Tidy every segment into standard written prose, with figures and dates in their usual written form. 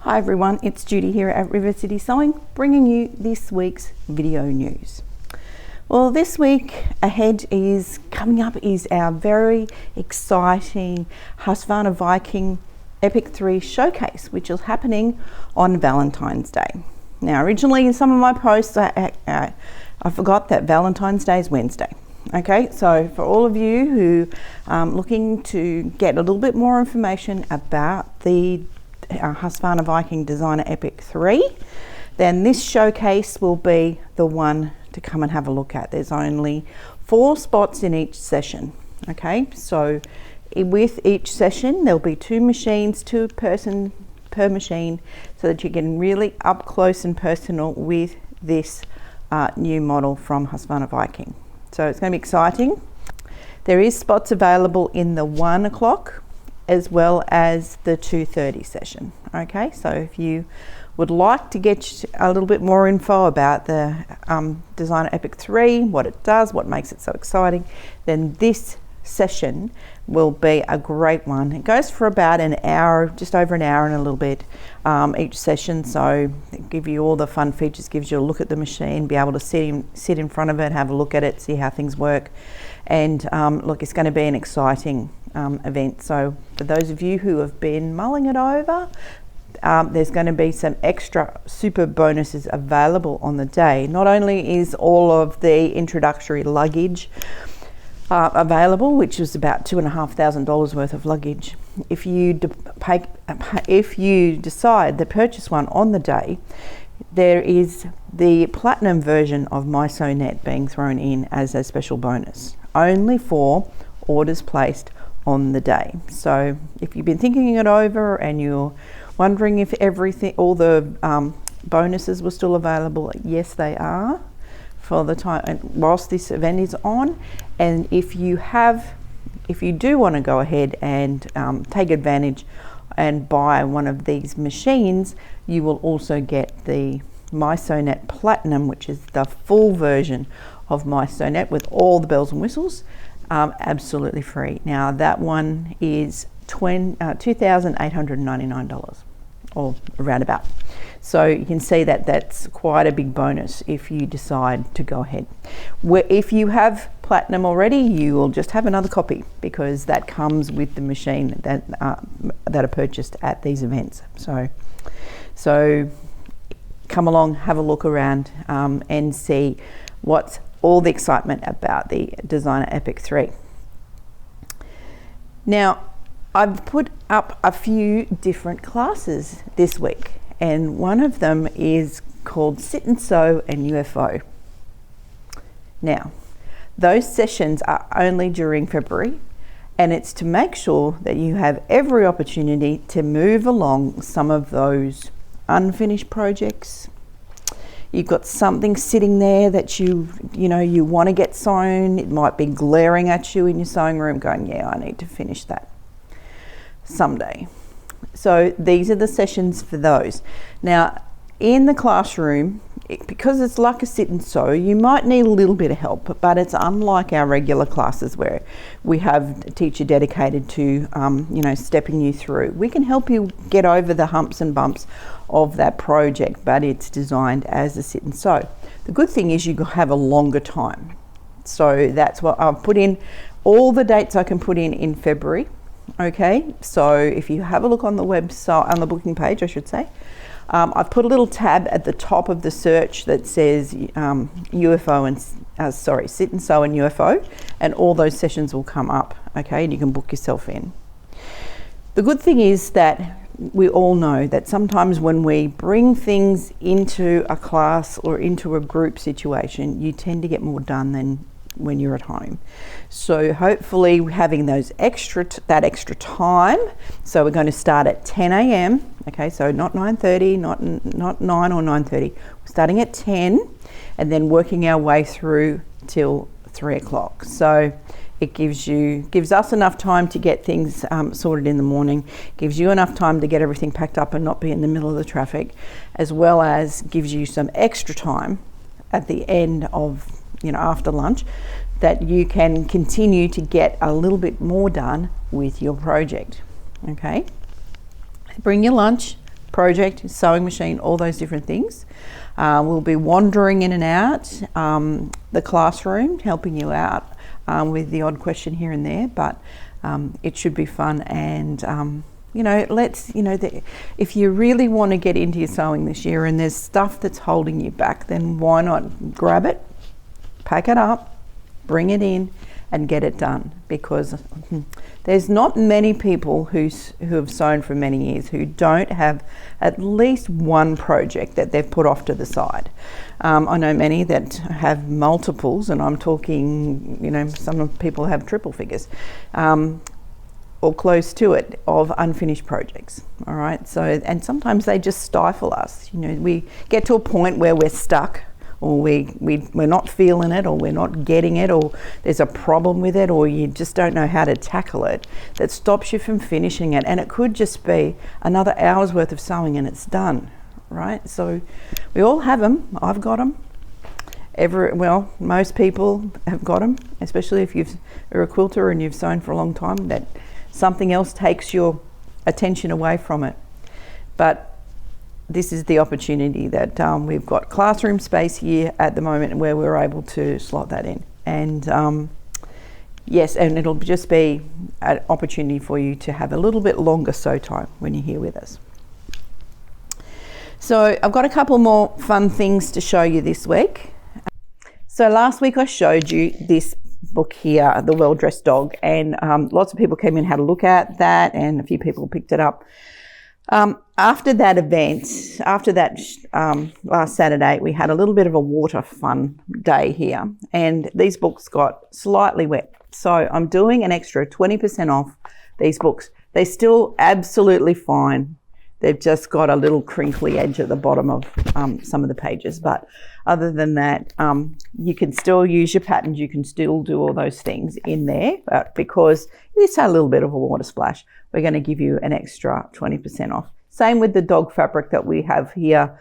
Hi everyone, it's Judy here at River City Sewing, bringing you this week's video news. Well, this week ahead is coming up is our very exciting Husqvarna Viking Epic 3 showcase, which is happening on Valentine's Day. Now, originally in some of my posts, I forgot that Valentine's Day is Wednesday. Okay, so for all of you who are looking to get a little bit more information about the Husqvarna Viking Designer Epic 3, then this showcase will be the one to come and have a look at. There's only 4 spots in each session. Okay, so with each session there'll be 2 machines, 2 person per machine, so that you get really up close and personal with this new model from Husqvarna Viking. So it's going to be exciting. There is spots available in the 1 o'clock as well as the 2:30 session. Okay, so if you would like to get a little bit more info about the Designer Epic 3, what it does, what makes it so exciting, then this session will be a great one. It goes for about an hour, just over an hour and a little bit each session, so it give you all the fun features, gives you a look at the machine, be able to sit in front of it, have a look at it, see how things work, and look, it's going to be an exciting event. So for those of you who have been mulling it over, there's going to be some extra super bonuses available on the day. Not only is all of the introductory luggage available, which is about $2,500 worth of luggage. If you decide to purchase one on the day, there is the platinum version of MySewNet being thrown in as a special bonus, only for orders placed on the day. So if you've been thinking it over and you're wondering if all the bonuses were still available, yes they are for the time whilst this event is on. And if you do want to go ahead and take advantage and buy one of these machines, you will also get the MySewNet Platinum, which is the full version of MySewNet with all the bells and whistles, absolutely free. Now that one is $2,899 or around about. So you can see that that's quite a big bonus if you decide to go ahead. If you have Platinum already, you will just have another copy because that comes with the machine that are purchased at these events. So come along, have a look around and see what's all the excitement about the Designer Epic 3. Now, I've put up a few different classes this week, and one of them is called Sit and Sew and UFO. Now, those sessions are only during February, and it's to make sure that you have every opportunity to move along some of those unfinished projects. You've got something sitting there that you want to get sewn. It might be glaring at you in your sewing room going, yeah, I need to finish that someday. So these are the sessions for those. Now, in the classroom, because it's like a sit and sew, you might need a little bit of help, but it's unlike our regular classes where we have a teacher dedicated to stepping you through. We can help you get over the humps and bumps of that project, but it's designed as a sit and sew. The good thing is you have a longer time. So that's what I've put in, all the dates I can put in February. Okay, so if you have a look on the website, on the booking page I should say, I've put a little tab at the top of the search that says UFO and Sit and Sew and UFO, and all those sessions will come up. Okay, and you can book yourself in. The good thing is that we all know that sometimes when we bring things into a class or into a group situation, you tend to get more done than when you're at home. So hopefully having that extra time, so we're going to start at 10 a.m. okay, so not 9:30, not 9 or 9:30, we're starting at 10 and then working our way through till 3 o'clock. So it gives us enough time to get things sorted in the morning, gives you enough time to get everything packed up and not be in the middle of the traffic, as well as gives you some extra time at the end of after lunch, that you can continue to get a little bit more done with your project. Okay, bring your lunch, project, sewing machine, all those different things. We'll be wandering in and out the classroom, helping you out with the odd question here and there, but it should be fun. And if you really want to get into your sewing this year and there's stuff that's holding you back, then why not grab it, pack it up, bring it in and get it done, because there's not many people who have sewn for many years who don't have at least one project that they've put off to the side. I know many that have multiples, and I'm talking, some people have triple figures or close to it of unfinished projects. All right, so, and sometimes they just stifle us. We get to a point where we're stuck, or we're not feeling it, or we're not getting it, or there's a problem with it, or you just don't know how to tackle it, that stops you from finishing it. And it could just be another hour's worth of sewing and it's done, right? So we all have them. I've got them. Most people have got them, especially if you're a quilter and you've sewn for a long time, that something else takes your attention away from it. But this is the opportunity that we've got classroom space here at the moment where we're able to slot that in. And yes, and it'll just be an opportunity for you to have a little bit longer sew time when you're here with us. So I've got a couple more fun things to show you this week. So last week I showed you this book here, The Well-Dressed Dog, and lots of people came in and had a look at that, and a few people picked it up. After that event, last Saturday, we had a little bit of a water fun day here, and these books got slightly wet. So I'm doing an extra 20% off these books. They're still absolutely fine. They've just got a little crinkly edge at the bottom of some of the pages. But other than that, you can still use your patterns. You can still do all those things in there. But because it's a little bit of a water splash, we're going to give you an extra 20% off. Same with the dog fabric that we have here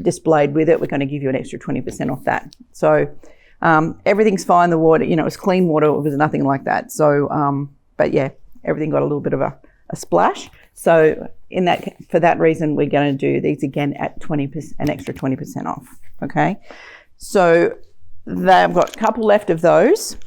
displayed with it. We're going to give you an extra 20% off that. So everything's fine. The water, it was clean water. It was nothing like that. So, but yeah, everything got a little bit of a splash. So for that reason, we're going to do these again at 20%, an extra 20% off. Okay. So I've got a couple left of those.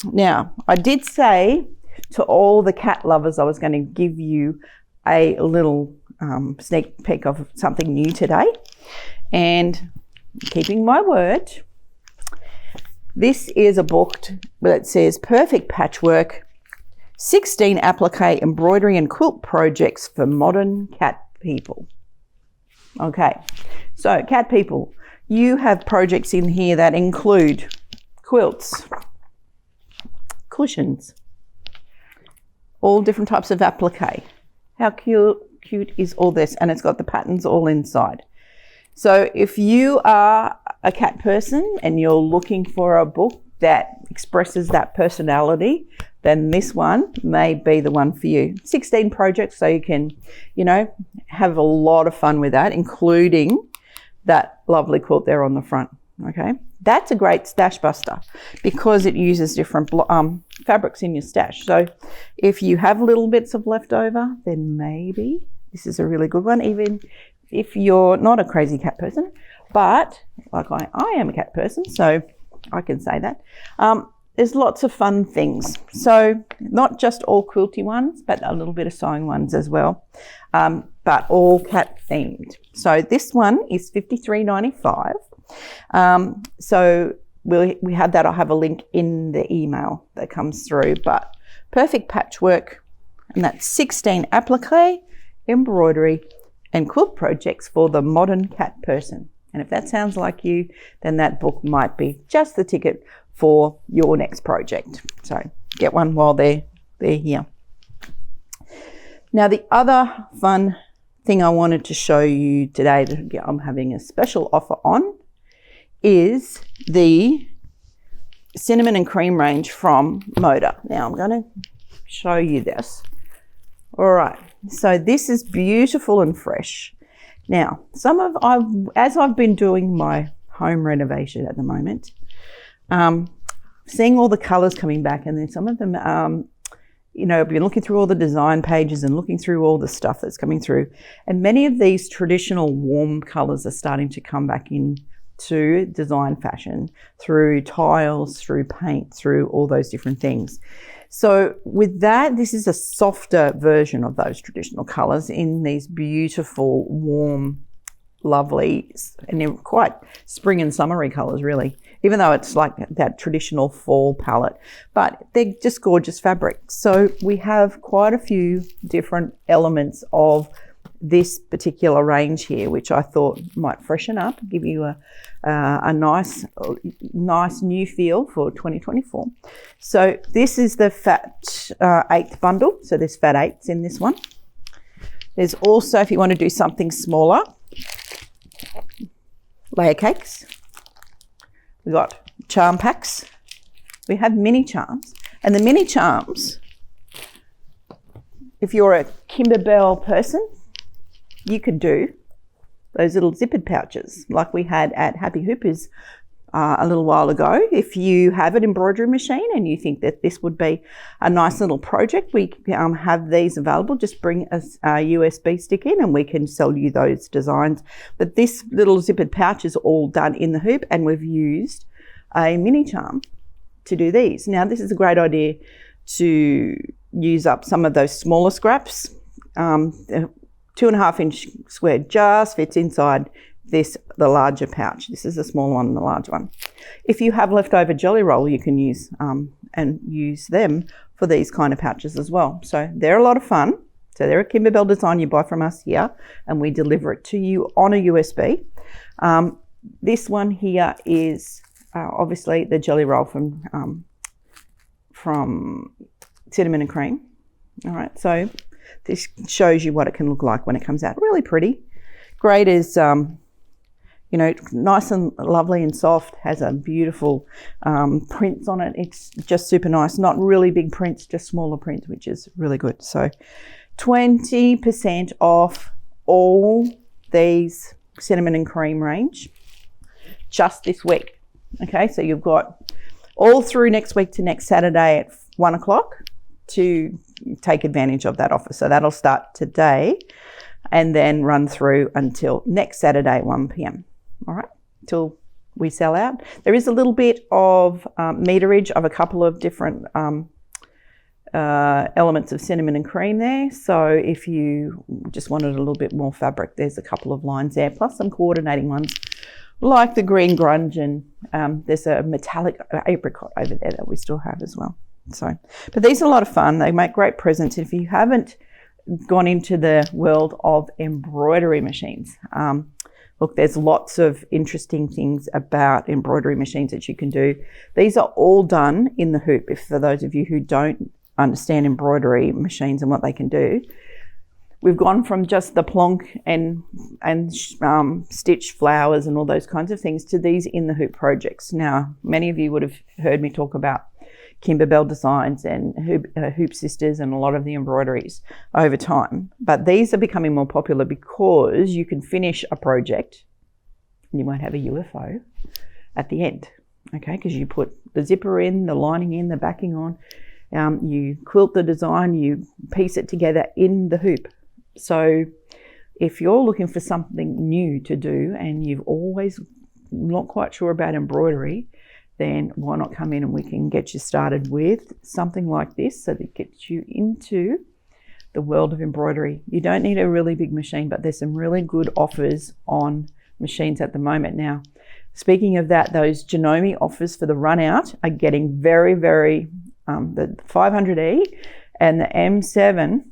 Now, I did say to all the cat lovers, I was going to give you a little sneak peek of something new today. And keeping my word, this is a book that says Perfect Patchwork, 16 applique embroidery and quilt projects for modern cat people. Okay, so cat people, you have projects in here that include quilts, cushions, all different types of applique. How cute is all this? And it's got the patterns all inside. So if you are a cat person and you're looking for a book that expresses that personality, then this one may be the one for you. 16 projects, so you can, have a lot of fun with that, including that lovely quilt there on the front, okay? That's a great stash buster because it uses different fabrics in your stash. So if you have little bits of leftover, then maybe this is a really good one, even if you're not a crazy cat person. But like I am a cat person, so I can say that. There's lots of fun things. So not just all quilty ones, but a little bit of sewing ones as well, but all cat themed. So this one is $53.95. So we have that. I'll have a link in the email that comes through, but Perfect Patchwork, and that's 16 applique, embroidery and quilt projects for the modern cat person. And if that sounds like you, then that book might be just the ticket for your next project. So get one while they're here. Now, the other fun thing I wanted to show you today that I'm having a special offer on is the cinnamon and cream range from Moda. Now, I'm going to show you this. All right, so this is beautiful and fresh. Now, as I've been doing my home renovation at the moment, seeing all the colours coming back, and then some of them, I've been looking through all the design pages and looking through all the stuff that's coming through, and many of these traditional warm colours are starting to come back into design fashion through tiles, through paint, through all those different things. So with that, this is a softer version of those traditional colours in these beautiful, warm, lovely, and they're quite spring and summery colours really, even though it's like that traditional fall palette, but they're just gorgeous fabrics. So we have quite a few different elements of this particular range here, which I thought might freshen up, give you a nice new feel for 2024. So this is the fat eighth bundle. So there's fat eighths in this one. There's also, if you want to do something smaller, layer cakes. We've got charm packs. We have mini charms. And the mini charms, if you're a Kimberbell person, you could do those little zippered pouches like we had at Happy Hoopers a little while ago. If you have an embroidery machine and you think that this would be a nice little project, we have these available. Just bring a USB stick in and we can sell you those designs. But this little zippered pouch is all done in the hoop, and we've used a mini charm to do these. Now, this is a great idea to use up some of those smaller scraps. 2.5 inch square just fits inside the larger pouch. This is the small one and the large one. If you have leftover jelly roll, you can use and use them for these kind of pouches as well. So they're a lot of fun. So they're a Kimberbell design you buy from us here, and we deliver it to you on a USB. This one here is obviously the jelly roll from Cinnamon and Cream. All right, so this shows you what it can look like when it comes out. Really pretty. Great is, nice and lovely and soft. Has a beautiful prints on it. It's just super nice. Not really big prints, just smaller prints, which is really good. So 20% off all these Cinnamon and Cream range just this week. Okay, so you've got all through next week to next Saturday at 1 o'clock to take advantage of that offer. So that'll start today and then run through until next Saturday at 1 p.m. All right, till we sell out. There is a little bit of meterage of a couple of different elements of Cinnamon and Cream there. So if you just wanted a little bit more fabric, there's a couple of lines there, plus some coordinating ones like the green grunge, and there's a metallic apricot over there that we still have as well. So, but these are a lot of fun. They make great presents. If you haven't gone into the world of embroidery machines, look, there's lots of interesting things about embroidery machines that you can do. These are all done in the hoop. If for those of you who don't understand embroidery machines and what they can do, we've gone from just the plonk and stitch flowers and all those kinds of things to these in the hoop projects. Now, many of you would have heard me talk about Kimberbell designs and Hoop Sisters and a lot of the embroideries over time. But these are becoming more popular because you can finish a project and you won't have a UFO at the end, okay? Because you put the zipper in, the lining in, the backing on, you quilt the design, you piece it together in the hoop. So if you're looking for something new to do and you've always not quite sure about embroidery, then why not come in and we can get you started with something like this so that it gets you into the world of embroidery. You don't need a really big machine, but there's some really good offers on machines at the moment. Now, speaking of that, those Janome offers for the run out are getting very, very, the 500E and the M7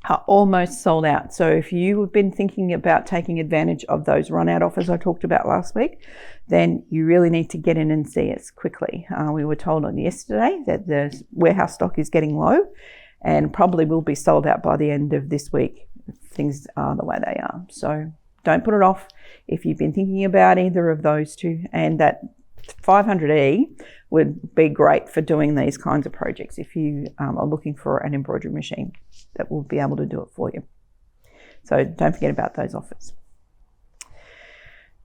are almost sold out. So if you have been thinking about taking advantage of those run out offers I talked about last week, then you really need to get in and see us quickly. We were told on yesterday that the warehouse stock is getting low and probably will be sold out by the end of this week if things are the way they are. So don't put it off if you've been thinking about either of those two, and that 500E would be great for doing these kinds of projects if you are looking for an embroidery machine that will be able to do it for you. So don't forget about those offers.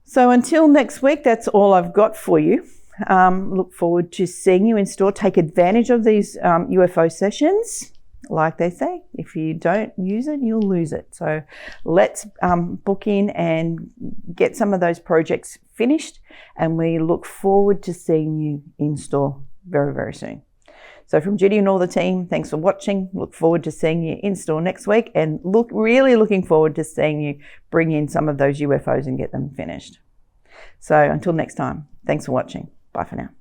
So until next week, that's all I've got for you. Look forward to seeing you in store. Take advantage of these UFO sessions. like they say, if you don't use it, you'll lose it. So let's book in and get some of those projects finished, and we look forward to seeing you in store very, very soon. So from Judy and all the team, thanks for watching. Look forward to seeing you in store next week, and really looking forward to seeing you bring in some of those UFOs and get them finished. So until next time, thanks for watching. Bye for now.